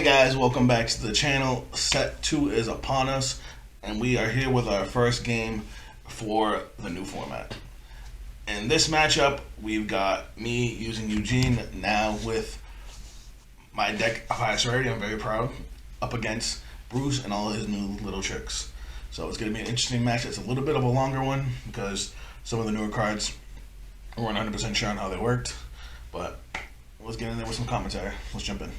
Hey guys, welcome back to the channel. Set 2 is upon us, and we are here with our first game for the new format. In this matchup, we've got me using Eugene, now with my deck of highest rarity, I'm very proud, up against Bruce and all his new little tricks. So it's going to be an interesting match. It's a little bit of a longer one because some of the newer cards weren't 100% sure on how they worked, but let's get in there with some commentary. Let's jump in.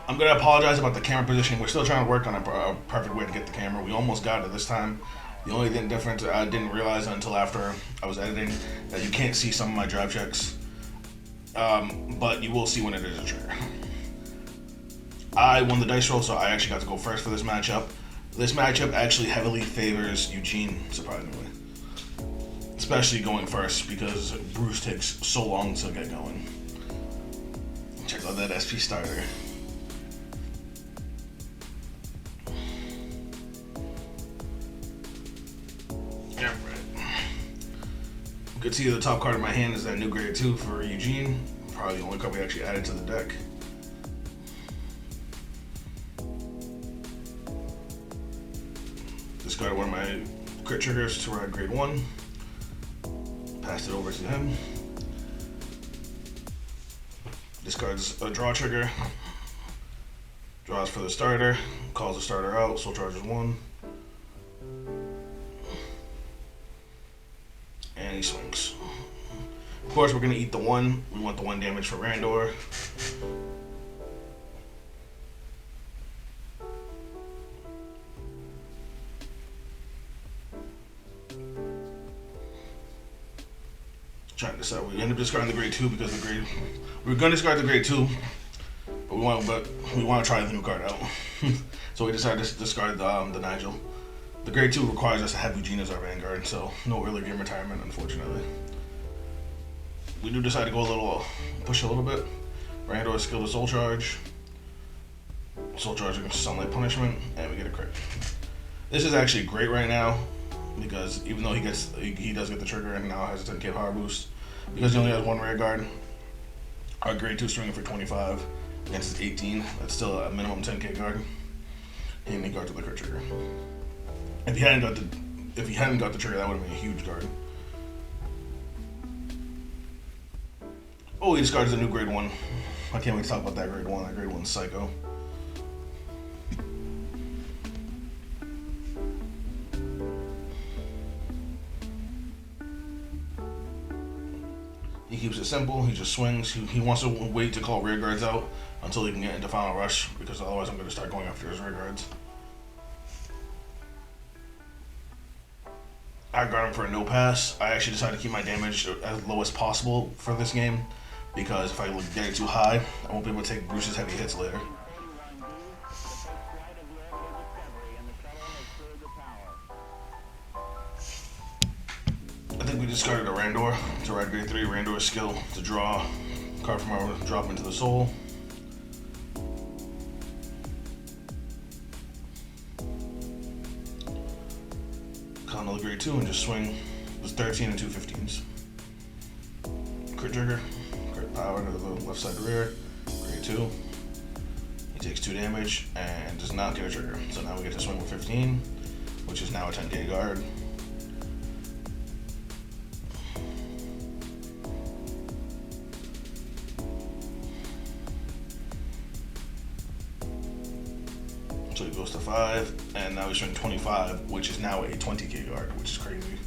I'm going to apologize about the camera position. We're still trying to work on a perfect way to get the camera. We almost got it this time. The only thing different, I didn't realize until after I was editing, that you can't see some of my drive checks. But you will see when it is a trigger. I won the dice roll, so I actually got to go first for this matchup. This matchup actually heavily favors Eugene, surprisingly. Especially going first, because Bruce takes so long to get going. Check out that SP starter. You can see the top card in my hand is that new grade 2 for Eugene. Probably the only card we actually added to the deck. Discarded one of my crit triggers to ride grade 1. Passed it over to him. Discards a draw trigger. Draws for the starter. Calls the starter out. Soul charges 1. And he swings. Of course, we're going to eat the 1. We want the 1 damage for Randor. Trying to decide. We end up discarding the grade 2 because we were going to discard the grade 2, but we want to try the new card out. So we decided to discard the Nigel. The grade 2 requires us to have Eugene as our Vanguard, so no early game retirement, unfortunately. We do decide to go push a little bit. Randor skill to Soul Charge. Soul Charge against Sunlight Punishment, and we get a crit. This is actually great right now, because even though he does get the trigger and now has a 10k power boost, because he only has 1 rare guard, our grade 2 swinging for 25 against his 18, that's still a minimum 10k guard. And he guards with the crit trigger. If he hadn't got the trigger, that would have been a huge guard. Oh, he discards a new grade 1. I can't wait to talk about that grade 1. That grade 1's psycho. He keeps it simple. He just swings. He wants to wait to call rear guards out until he can get into final rush, because otherwise I'm going to start going after his rear guards. I guard him for a no pass. I actually decided to keep my damage as low as possible for this game, because if I get it too high, I won't be able to take Bruce's heavy hits later. I think we discarded a Randor to ride grade 3. Randor's skill to draw a card from our drop into the soul. Call another grade 2 and just swing. It was 13 and 2 15s. Crit trigger, crit power to the left side rear, grade 2. He takes 2 damage and does not get a trigger. So now we get to swing with 15, which is now a 10k guard. So he goes to 5, and now he's showing 25, which is now a 20k guard, which is crazy.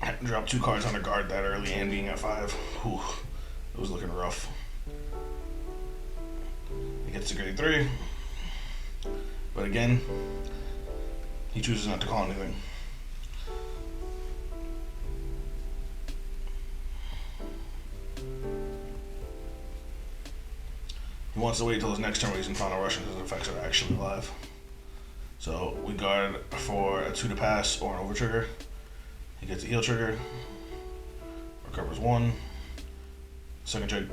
I had to drop 2 cards on a guard that early and being at 5. Whew, it was looking rough. He gets to grade 3, but again, he chooses not to call anything. He wants to wait until his next turn where he's in final rush and his effects are actually live. So we guard for a 2 to pass or an over trigger. He gets a heal trigger, recovers 1. Second check,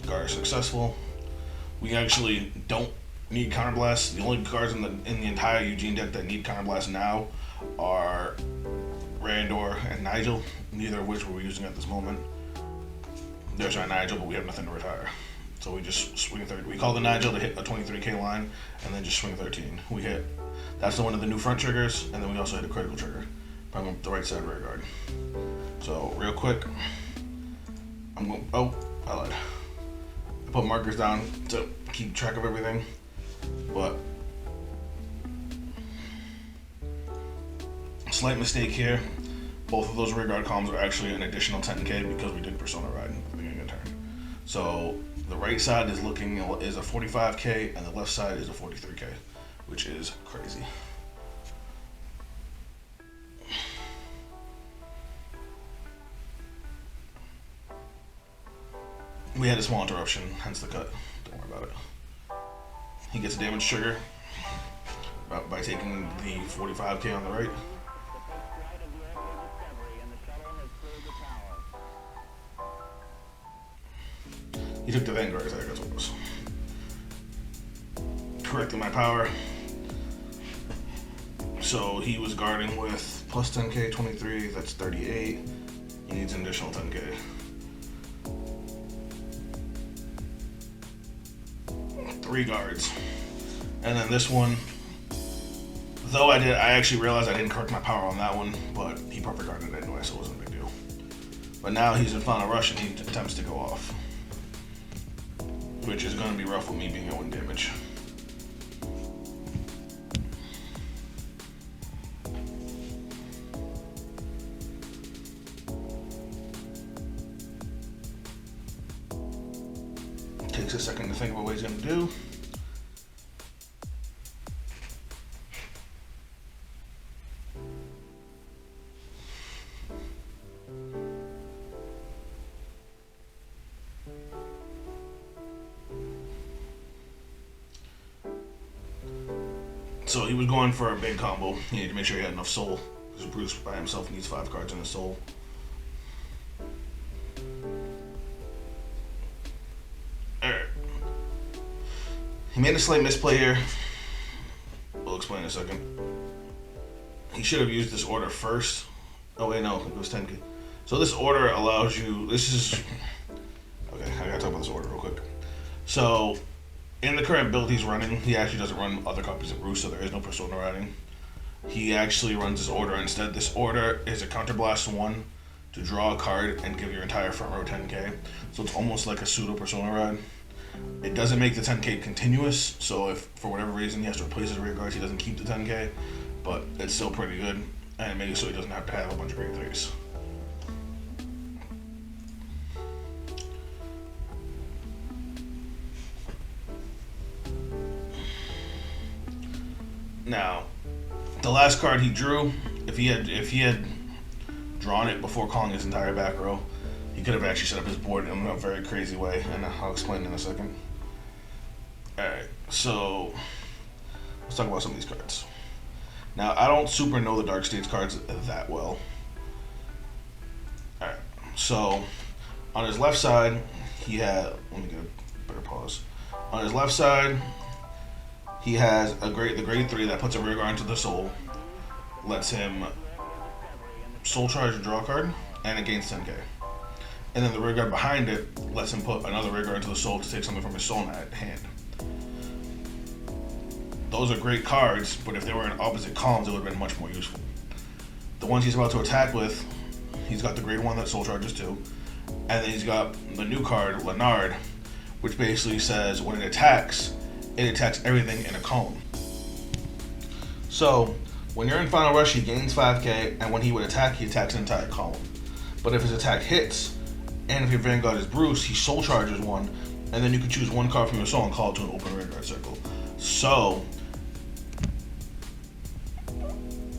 guard is successful. We actually don't need counterblast. The only cards in the entire Eugene deck that need counterblast now are Randor and Nigel, neither of which we're using at this moment. There's our Nigel, but we have nothing to retire. So we just swing 30. We call the Nigel to hit a 23k line, and then just swing 13. We hit. That's the one of the new front triggers, and then we also hit a critical trigger from the right side rear guard. So real quick, I'm going. Oh, I lied. I put markers down to keep track of everything, but slight mistake here. Both of those rear guard columns are actually an additional 10k because we did Persona Ride at the beginning of the turn. So the right side is a 45k and the left side is a 43k, which is crazy. We had a small interruption, hence the cut. Don't worry about it. He gets a damage trigger by taking the 45k on the right. He took the Vanguard attack, that's what it was. Correcting my power. So he was guarding with plus 10k, 23, that's 38. He needs an additional 10k. Three guards. And then this one, though I actually realized I didn't correct my power on that one, but he perfect guarded it anyway, so it wasn't a big deal. But now he's in final rush and he attempts to go off, which is going to be rough with me being at 1 damage. Takes a second to think about what he's going to do. So he was going for a big combo. He needed to make sure he had enough soul, because Bruce by himself needs 5 cards in his soul. Alright. He made a slight misplay here. We'll explain in a second. He should have used this order first. Oh wait, no, it was 10k. So this order allows you, this is, okay, I gotta talk about this order real quick. So, in the current build he's running, he actually doesn't run other copies of Bruce, so there is no Persona Riding. He actually runs this order instead. This order is a Counterblast 1 to draw a card and give your entire front row 10k. So it's almost like a pseudo Persona Ride. It doesn't make the 10k continuous, so if for whatever reason he has to replace his rear guards, he doesn't keep the 10k, but it's still pretty good, and maybe so he doesn't have to have a bunch of grade 3s. Now, the last card he drew, if he had drawn it before calling his entire back row, he could have actually set up his board in a very crazy way, and I'll explain in a second. Alright, so let's talk about some of these cards. Now, I don't super know the Dark States cards that well. Alright, so on his left side, he had, let me get a better pause. On his left side, he has the grade 3 that puts a rear guard into the soul, lets him soul charge and draw a card, and it gains 10k. And then the rear guard behind it lets him put another rear guard into the soul to take something from his soul hand. Those are great cards, but if they were in opposite columns, it would have been much more useful. The ones he's about to attack with, he's got the grade 1 that soul charges to, and then he's got the new card, Leonard, which basically says when it attacks everything in a column. So, when you're in Final Rush, he gains 5k, and when he would attack, he attacks an entire column. But if his attack hits, and if your Vanguard is Bruce, he soul charges 1, and then you can choose 1 card from your soul and call it to an open rear guard circle. So,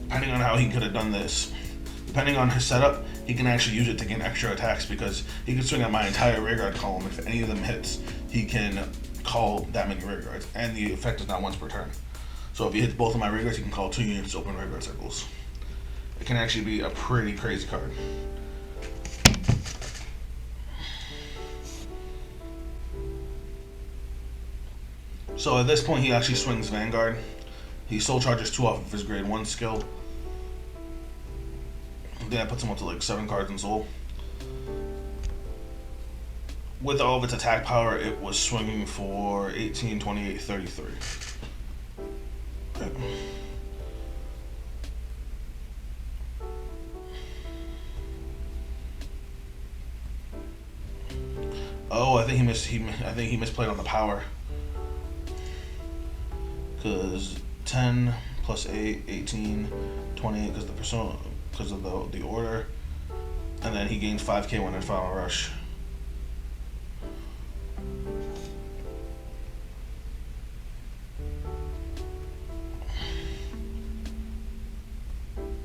depending on how he could have done this, depending on his setup, he can actually use it to gain extra attacks, because he can swing on my entire rear guard column. If any of them hits, he can call that many rear guards, and the effect is not once per turn. So if he hits both of my rear guards, he can call 2 units open rear guard circles. It can actually be a pretty crazy card. So at this point, he actually swings Vanguard. He soul charges 2 off of his grade 1 skill. Then that puts him up to like 7 cards in soul. With all of its attack power, it was swinging for 18, 28, 33. Okay. Oh, I think he misplayed on the power. Because 10 plus 8, 18, 28 because the persona, because of the order, and then he gains 5k when in final rush.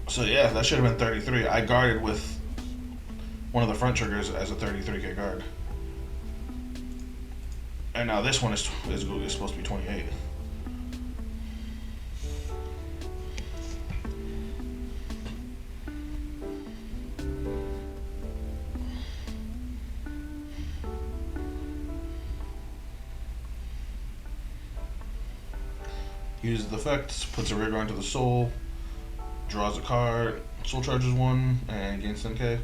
So yeah, that should have been 33. I guarded with one of the front triggers as a 33k guard, and now this one is supposed to be 28. Uses the effect, puts a rigor onto the soul, draws a card, soul charges 1, and gains 10k.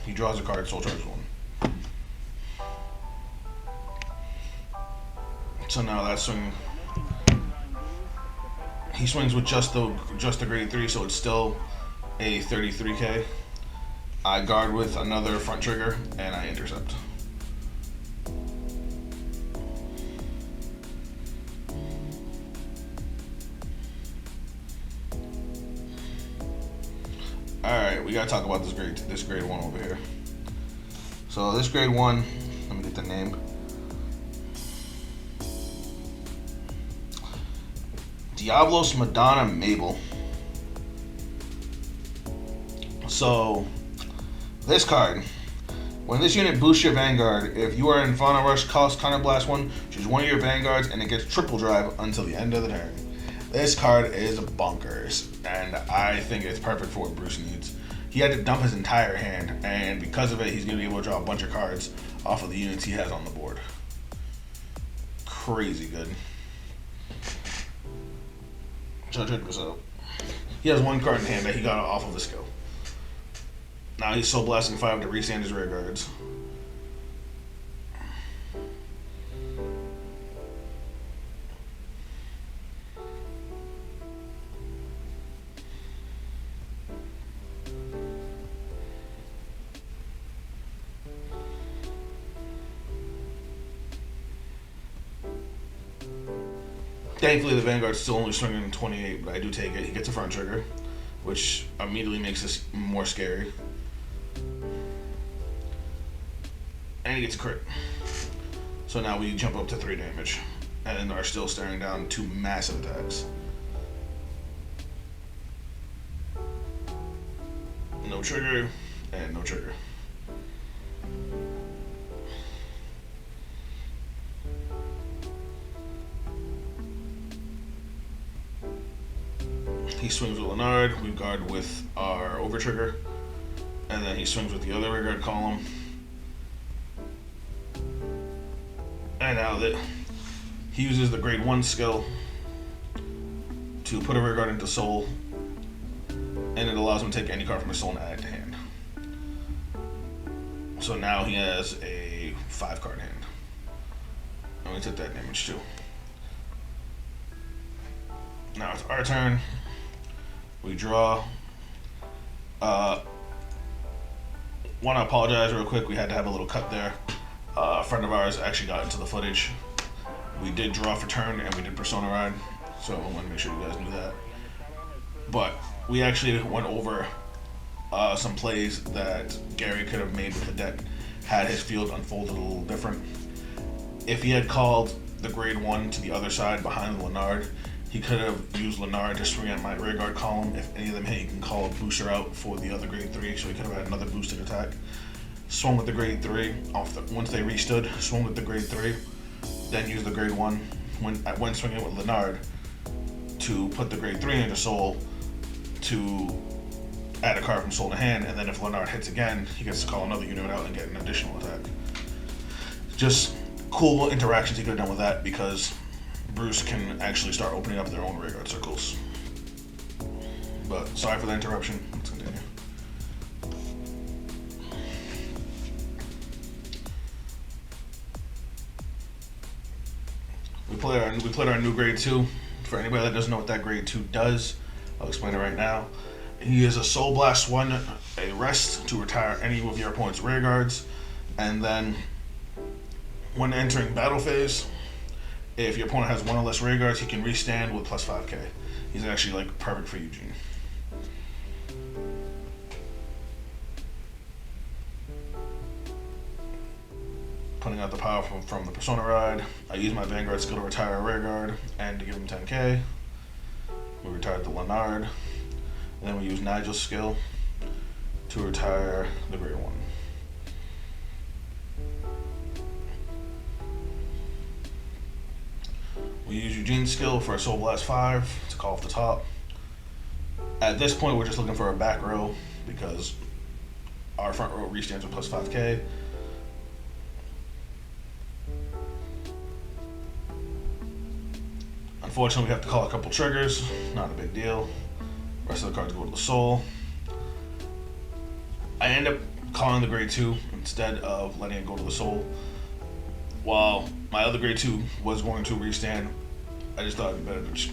He draws a card, soul charges 1. So now that's swinging. He swings with just the grade 3, so it's still a 33k. I guard with another front trigger, and I intercept. Alright, we gotta talk about this grade 1 over here. So this grade 1, let me get the name. Diablos Madonna Mabel. So this card, when this unit boosts your Vanguard, if you are in Final Rush Counter Blast 1, choose one of your Vanguards and it gets triple drive until the end of the turn. This card is bonkers, and I think it's perfect for what Bruce needs. He had to dump his entire hand, and because of it, he's going to be able to draw a bunch of cards off of the units he has on the board. Crazy good. So check this out. He has 1 card in hand that he got off of the skill. Now he's Soul Blasting 5 to restand his rear guards. Thankfully, the Vanguard's still only swinging 28, but I do take it. He gets a front trigger, which immediately makes this more scary. And he gets a crit. So now we jump up to 3 damage, and are still staring down 2 massive attacks. No trigger, and no trigger. He swings with Leonard, we guard with our over trigger, and then he swings with the other rear guard column. And now that he uses the grade 1 skill to put a rear guard into soul, and it allows him to take any card from his soul and add it to hand. So now he has a 5 card hand. And we took that damage too. Now it's our turn. We draw. Want to apologize real quick. We had to have a little cut there. A friend of ours actually got into the footage. We did draw for turn and we did Persona Ride, so I want to make sure you guys knew that. But we actually went over some plays that Gary could have made with the deck had his field unfolded a little different. If he had called the grade 1 to the other side behind Leonard, he could have used Leonard to swing at my rear guard column. If any of them hit, he can call a booster out for the other grade 3, so he could have had another boosted attack. Swung with the grade 3 once they restood, swung with the grade 3, then use the grade 1 when swinging with Leonard to put the grade 3 into soul to add a card from soul to hand, and then if Leonard hits again, he gets to call another unit out and get an additional attack. Just cool interactions he could have done with that, because Bruce can actually start opening up their own rearguard circles. But sorry for the interruption. Let's continue. We played our new grade 2. For anybody that doesn't know what that grade 2 does, I'll explain it right now. He is a Soul Blast 1, a rest to retire any of your opponent's rear guards, and then when entering battle phase, if your opponent has 1 or less rear guards, he can restand with plus 5k. He's actually like perfect for Eugene. Putting out the power from the Persona Ride. I use my Vanguard skill to retire a rear guard and to give him 10k. We retired the Leonard. And then we use Nigel's skill to retire the grade 1. We use Eugene's skill for a Soul Blast 5 to call off the top. At this point, we're just looking for a back row because our front row restands with plus 5k. Unfortunately, we have to call a couple triggers. Not a big deal. The rest of the cards go to the soul. I end up calling the grade 2 instead of letting it go to the soul. While my other grade 2 was going to restand, I just thought it'd be better to just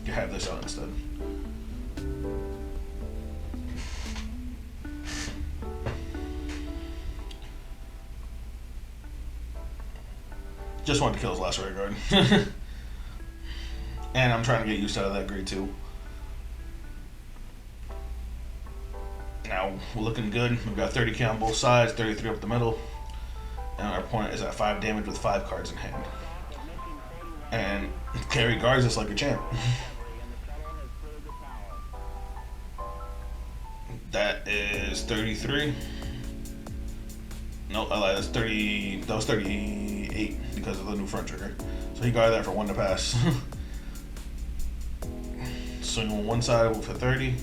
have this out instead. Just wanted to kill his last rear guard. And I'm trying to get used to that grade 2. Now, we're looking good. We've got 30k on both sides, 33 up the middle. And our opponent is at 5 damage with 5 cards in hand. And carry guards just like a champ. That is 33. No, I lied, that's 30. That was 38 because of the new front trigger. So he guarded that for 1 to pass. Swing on one side for 30.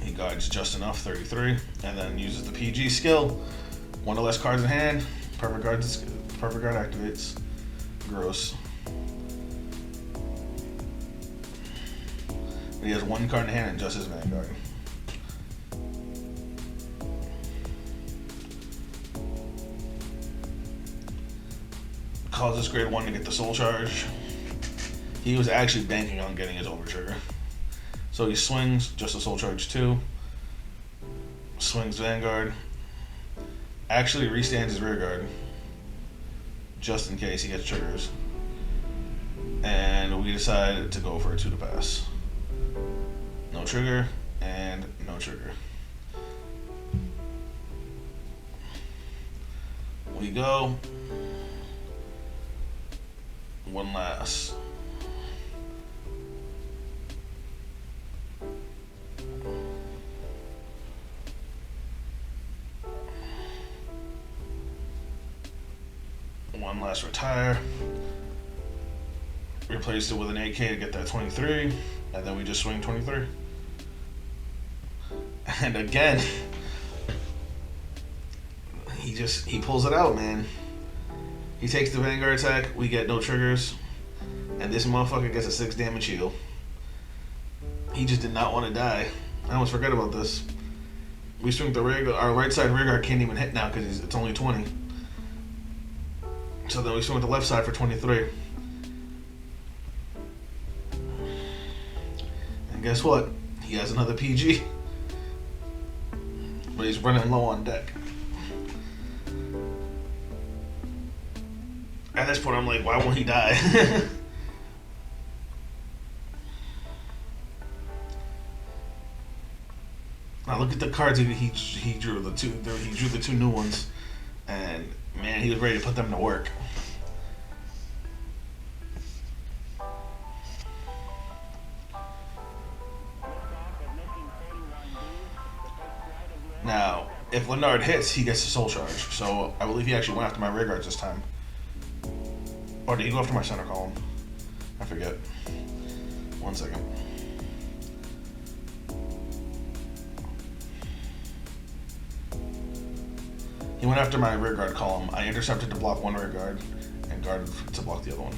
He guards just enough, 33, and then uses the PG skill. 1 or less cards in hand. Perfect guard activates. Gross. But he has 1 card in hand and just his Vanguard. Calls this grade 1 to get the soul charge. He was actually banking on getting his over trigger. So he swings, just a soul charge 2. Swings Vanguard. Actually restands his rear guard, just in case he gets triggers. And we decided to go for a 2 to pass. No trigger, and no trigger. We go. One last. One last retire. Replaced it with an 8k to get that 23, and then we just swing 23. And again, he pulls it out, man. He takes the Vanguard attack, we get no triggers, and this motherfucker gets a 6 damage heal. He just did not want to die. I almost forgot about this. We swing the rear guard, our right side rear guard can't even hit now because it's only 20. So then we swing with the left side for 23. And guess what? He has another PG. But he's running low on deck. At this point, I'm like, why won't he die? Now look at the cards he drew. He drew the 2 new ones, and man, he was ready to put them to work. Now, if Leonard hits, he gets the soul charge. So I believe he actually went after my rear guards this time. Or did he go after my center column? I forget. 1 second. He went after my rear guard column. I intercepted to block one rear guard and guarded to block the other one.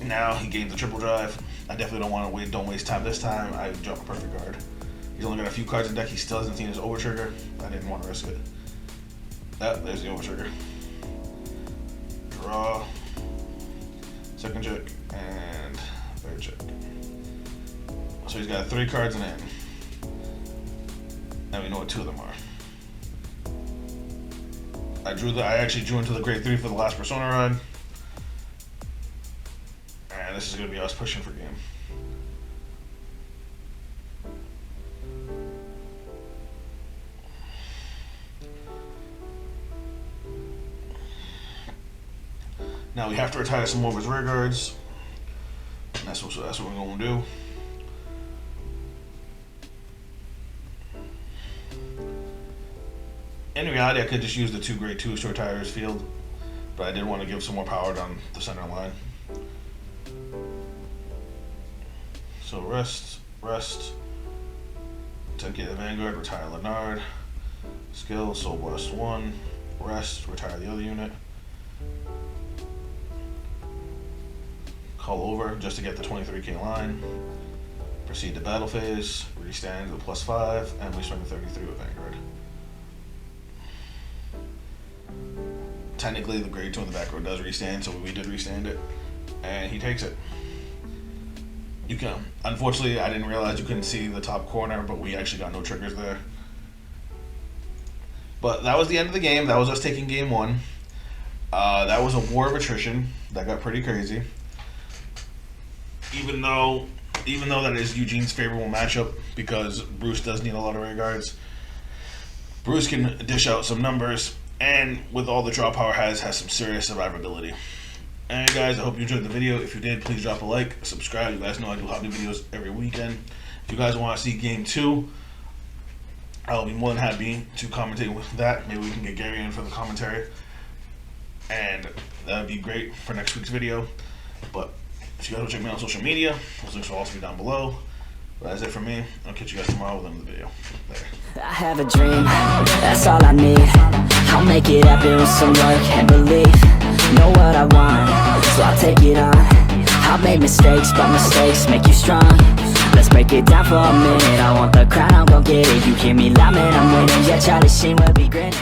Now he gained the triple drive. I definitely don't waste time this time. I drop a perfect guard. He's only got a few cards in deck. He still hasn't seen his over trigger. I didn't want to risk it. There's the over trigger. Draw. Second check and third check. So he's got 3 cards in hand. Now we know what 2 of them are. I actually drew into the grade 3 for the last Persona run. And this is going to be us pushing for game. Now we have to retire some more of his rear guards. And that's what we're going to do. In reality, I could just use the 2 grade 2s to retire his field, but I did want to give some more power down the center line. So rest, 10k the Vanguard, retire Leonard. Skill, Soul Blast 1, rest, retire the other unit. Call over just to get the 23k line. Proceed to battle phase, restand to +5, and we swing to 33 with Vanguard. Technically, the grade 2 in the back row does restand, so we did restand it, and he takes it. You can. Unfortunately, I didn't realize you couldn't see the top corner, but we actually got no triggers there. But that was the end of the game. That was us taking game 1. That was a war of attrition. That got pretty crazy. Even though that is Eugene's favorable matchup, because Bruce does need a lot of rear guards. Bruce can dish out some numbers, and with all the draw power has some serious survivability. And guys, I hope you enjoyed the video. If you did, please drop a like, subscribe. You guys know I do hobby videos every weekend. If you guys want to see game 2, I'll be more than happy to commentate with that. Maybe we can get Gary in for the commentary, and that would be great for next week's video. But if you guys will check me out on social media, those links will also be down below. But that's it for me. I'll catch you guys tomorrow with another video. Later. I have a dream, that's all I need. I'll make it happen with some work and belief. Know what I want, so I'll take it on. I've made mistakes, but mistakes make you strong. Let's break it down for a minute. I want the crown, I'm gon' get it. You hear me loud, man, I'm winning. Yeah, Charlie Sheen will be grinning.